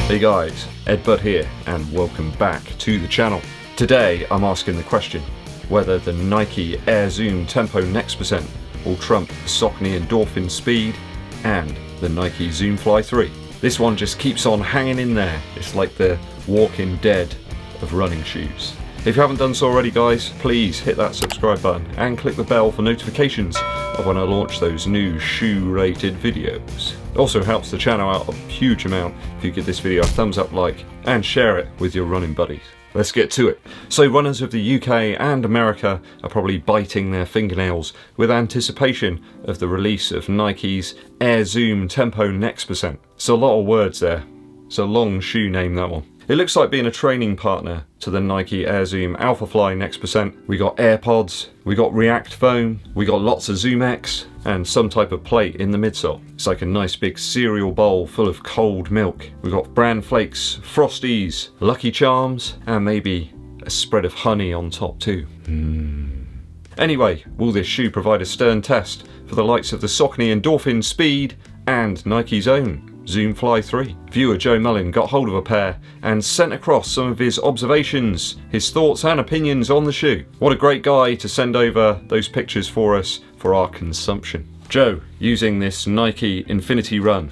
Hey guys, EDDBUD here and welcome back to the channel. Today I'm asking the question whether the Nike Air Zoom Tempo Next % will trump the Saucony Endorphin Speed and the Nike Zoom Fly 3. This one just keeps on hanging in there. It's like the walking dead of running shoes. If you haven't done so already guys, please hit that subscribe button and click the bell for notifications of when I launch those new shoe-rated videos. It also helps the channel out a huge amount if you give this video a thumbs up, like, and share it with your running buddies. Let's get to it. So runners of the UK and America are probably biting their fingernails with anticipation of the release of Nike's Air Zoom Tempo Next %. It's a lot of words there. It's a long shoe name, that one. It looks like being a training partner to the Nike Air Zoom Alphafly Next %. We got AirPods, we got React foam, we got lots of ZoomX, and some type of plate in the midsole. It's like a nice big cereal bowl full of cold milk. We got bran flakes, Frosties, Lucky Charms, and maybe a spread of honey on top too. Anyway, will this shoe provide a stern test for the likes of the Saucony Endorphin Speed and Nike's own Zoom Fly 3? Viewer Joe Mullin got hold of a pair and sent across some of his observations, his thoughts and opinions on the shoe. What a great guy to send over those pictures for us for our consumption. Joe, using this Nike Infinity Run,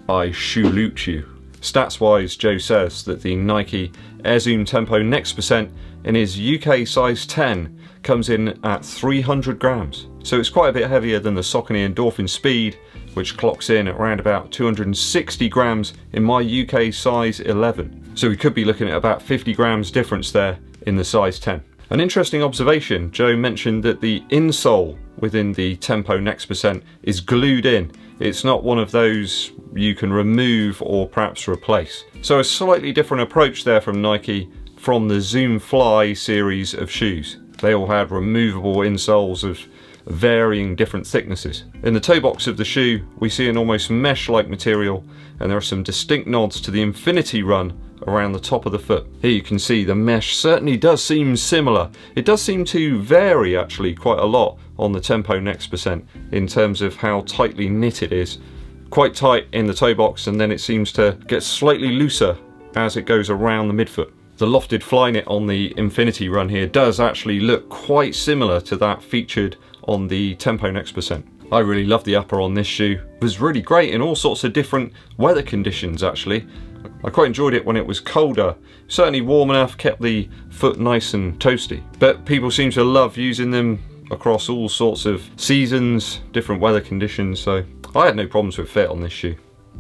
I salute you. Stats wise, Joe says that the Nike Air Zoom Tempo Next % in his UK size 10 comes in at 300 grams. So it's quite a bit heavier than the Saucony Endorphin Speed, which clocks in at around about 260 grams in my UK size 11. So we could be looking at about 50 grams difference there in the size 10. An interesting observation, Joe mentioned that the insole within the Tempo Next % is glued in. It's not one of those you can remove or perhaps replace. So a slightly different approach there from Nike from the Zoom Fly series of shoes. They all had removable insoles of varying different thicknesses. In the toe box of the shoe we see an almost mesh-like material, and there are some distinct nods to the Infinity Run around the top of the foot. Here you can see the mesh certainly does seem similar. It does seem to vary actually quite a lot on the Tempo Next % in terms of how tightly knit it is. Quite tight in the toe box, and then it seems to get slightly looser as it goes around the midfoot. The lofted flyknit on the Infinity Run here does actually look quite similar to that featured on the Tempo Next %. I really love the upper on this shoe. It was really great in all sorts of different weather conditions actually. I quite enjoyed it when it was colder. Certainly warm enough, kept the foot nice and toasty. But people seem to love using them across all sorts of seasons, different weather conditions, so I had no problems with fit on this shoe.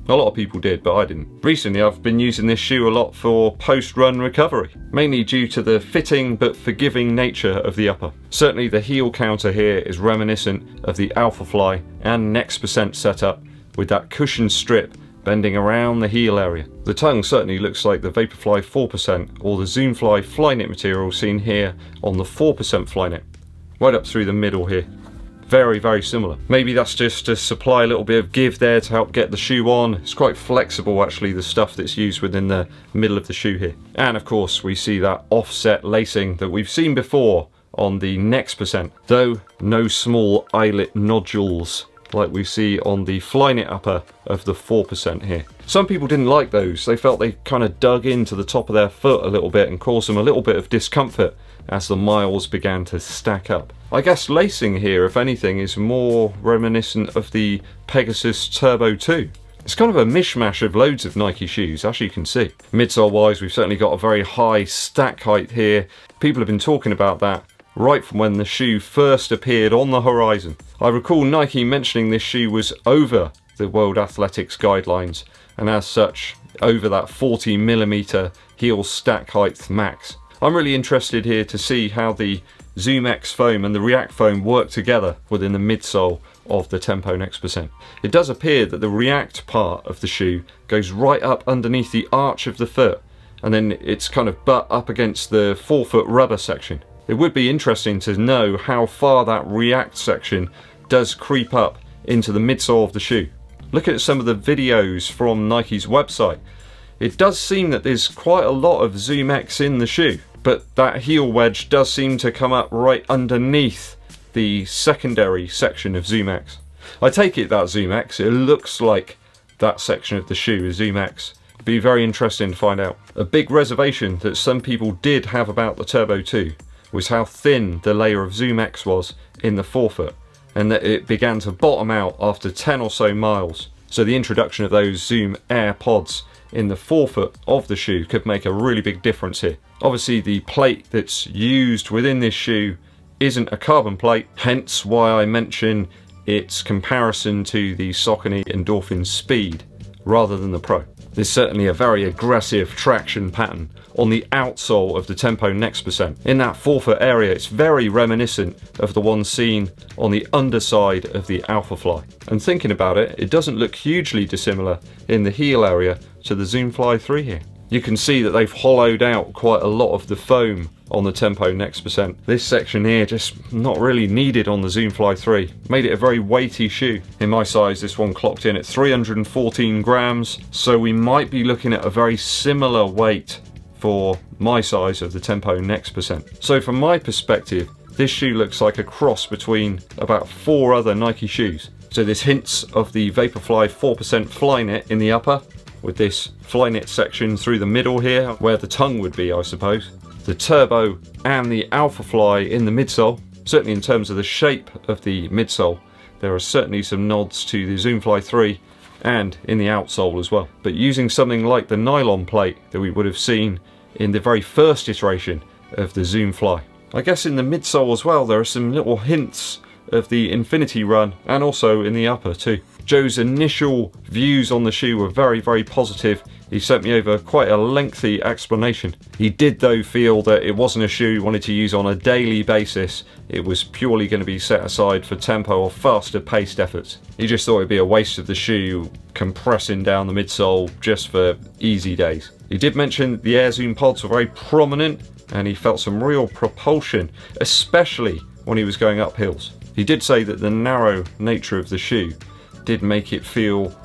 A lot of people did, but I didn't. Recently I've been using this shoe a lot for post-run recovery, mainly due to the fitting but forgiving nature of the upper. Certainly the heel counter here is reminiscent of the Alphafly and Next % setup, with that cushion strip bending around the heel area. The tongue certainly looks like the Vaporfly 4% or the Zoomfly flyknit material seen here on the 4% flyknit, right up through the middle here. Very, very similar. Maybe that's just to supply a little bit of give there to help get the shoe on. It's quite flexible actually, the stuff that's used within the middle of the shoe here. And of course we see that offset lacing that we've seen before on the Next %, though no small eyelet nodules like we see on the flyknit upper of the 4% here. Some people didn't like those. They felt they kind of dug into the top of their foot a little bit and caused them a little bit of discomfort as the miles began to stack up. I guess lacing here, if anything, is more reminiscent of the Pegasus Turbo 2. It's kind of a mishmash of loads of Nike shoes, as you can see. Midsole wise, we've certainly got a very high stack height here. People have been talking about that right from when the shoe first appeared on the horizon. I recall Nike mentioning this shoe was over the World Athletics guidelines, and as such over that 40mm heel stack height max. I'm really interested here to see how the ZoomX foam and the React foam work together within the midsole of the Tempo Next %. It does appear that the React part of the shoe goes right up underneath the arch of the foot, and then it's kind of butt up against the forefoot rubber section. It would be interesting to know how far that React section does creep up into the midsole of the shoe. Looking at some of the videos from Nike's website, it does seem that there's quite a lot of ZoomX in the shoe, but that heel wedge does seem to come up right underneath the secondary section of ZoomX. I take it that ZoomX, it looks like that section of the shoe is ZoomX, Be very interesting to find out. A big reservation that some people did have about the Turbo 2 was how thin the layer of Zoom X was in the forefoot, and that it began to bottom out after 10 or so miles. So the introduction of those Zoom Air pods in the forefoot of the shoe could make a really big difference here. Obviously the plate that's used within this shoe isn't a carbon plate, hence why I mention its comparison to the Saucony Endorphin Speed rather than the Pro. There's certainly a very aggressive traction pattern on the outsole of the Tempo Next percent. In that forefoot area, it's very reminiscent of the one seen on the underside of the Alpha Fly. And thinking about it, it doesn't look hugely dissimilar in the heel area to the Zoom Fly 3 here. You can see that they've hollowed out quite a lot of the foam on the Tempo Next percent. This section here just not really needed on the Zoom Fly 3. Made it a very weighty shoe. In my size, this one clocked in at 314 grams, so we might be looking at a very similar weight for my size of the Tempo Next percent. So from my perspective, this shoe looks like a cross between about 4 other Nike shoes. So there's hints of the Vaporfly 4% Flyknit in the upper, with this Flyknit section through the middle here, where the tongue would be, I suppose. The Turbo and the Alpha Fly in the midsole. Certainly in terms of the shape of the midsole, there are certainly some nods to the Zoom Fly 3 and in the outsole as well. But using something like the nylon plate that we would have seen in the very first iteration of the Zoom Fly. I guess in the midsole as well, there are some little hints of the Infinity Run, and also in the upper too. Joe's initial views on the shoe were very, very positive. He sent me over quite a lengthy explanation. He did though feel that it wasn't a shoe he wanted to use on a daily basis. It was purely going to be set aside for tempo or faster paced efforts. He just thought it'd be a waste of the shoe compressing down the midsole just for easy days. He did mention the Air Zoom pods were very prominent, and he felt some real propulsion, especially when he was going up hills. He did say that the narrow nature of the shoe did make it feel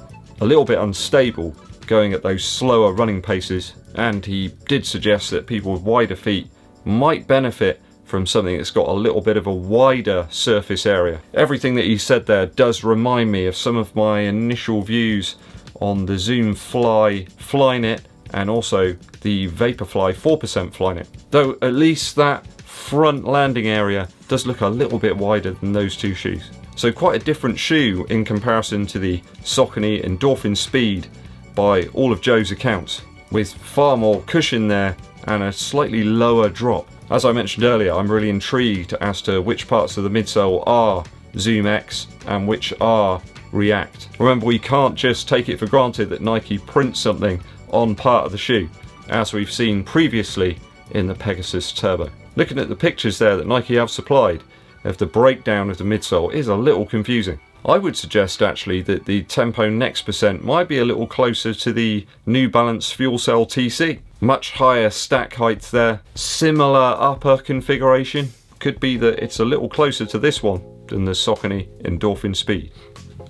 a little bit unstable going at those slower running paces, and he did suggest that people with wider feet might benefit from something that's got a little bit of a wider surface area. Everything that he said there does remind me of some of my initial views on the Zoom Fly Flyknit and also the Vaporfly 4% Flyknit, though at least that front landing area does look a little bit wider than those two shoes. So quite a different shoe in comparison to the Saucony Endorphin Speed by all of Joe's accounts, with far more cushion there and a slightly lower drop. As I mentioned earlier, I'm really intrigued as to which parts of the midsole are Zoom X and which are React. Remember, we can't just take it for granted that Nike prints something on part of the shoe, as we've seen previously in the Pegasus Turbo. Looking at the pictures there that Nike have supplied of the breakdown of the midsole is a little confusing. I would suggest actually that the Tempo Next percent might be a little closer to the New Balance Fuel Cell TC. Much higher stack height there, similar upper configuration. Could be that it's a little closer to this one than the Saucony Endorphin Speed.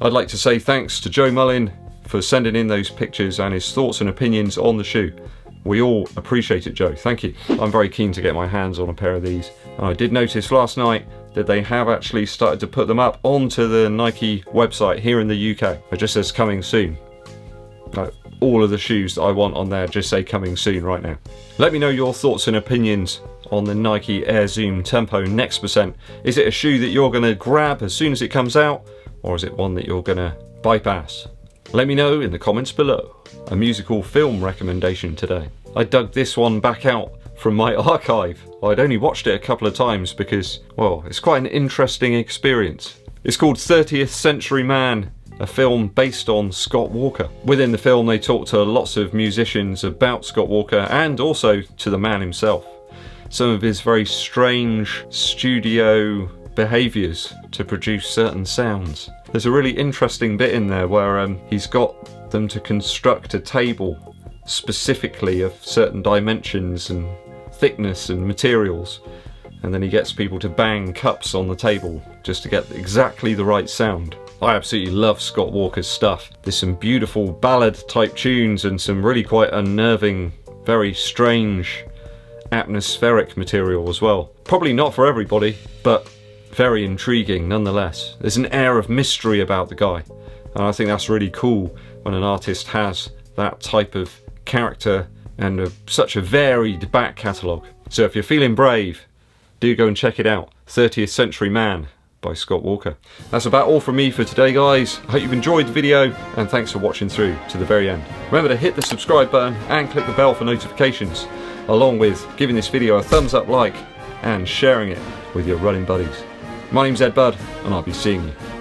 I'd like to say thanks to Joe Mullin for sending in those pictures and his thoughts and opinions on the shoe. We all appreciate it, Joe. Thank you. I'm very keen to get my hands on a pair of these. And I did notice last night that they have actually started to put them up onto the Nike website here in the UK. It just says coming soon. All of the shoes that I want on there just say coming soon right now. Let me know your thoughts and opinions on the Nike Air Zoom Tempo Next percent. Is it a shoe that you're going to grab as soon as it comes out, or is it one that you're going to bypass? Let me know in the comments below. A musical film recommendation today. I dug this one back out from my archive. I'd only watched it a couple of times because, well, it's quite an interesting experience. It's called 30th Century Man, a film based on Scott Walker. Within the film they talk to lots of musicians about Scott Walker and also to the man himself. Some of his very strange studio behaviours to produce certain sounds. There's a really interesting bit in there where he's got them to construct a table specifically of certain dimensions and thickness and materials, and then he gets people to bang cups on the table just to get exactly the right sound. I absolutely love Scott Walker's stuff. There's some beautiful ballad type tunes and some really quite unnerving, very strange atmospheric material as well. Probably not for everybody, but very intriguing nonetheless. There's an air of mystery about the guy, and I think that's really cool when an artist has that type of character and such a varied back catalogue. So if you're feeling brave, do go and check it out. 30th Century Man by Scott Walker. That's about all from me for today, guys. I hope you've enjoyed the video, and thanks for watching through to the very end. Remember to hit the subscribe button and click the bell for notifications, along with giving this video a thumbs up like and sharing it with your running buddies. My name's Ed Bud, and I'll be seeing you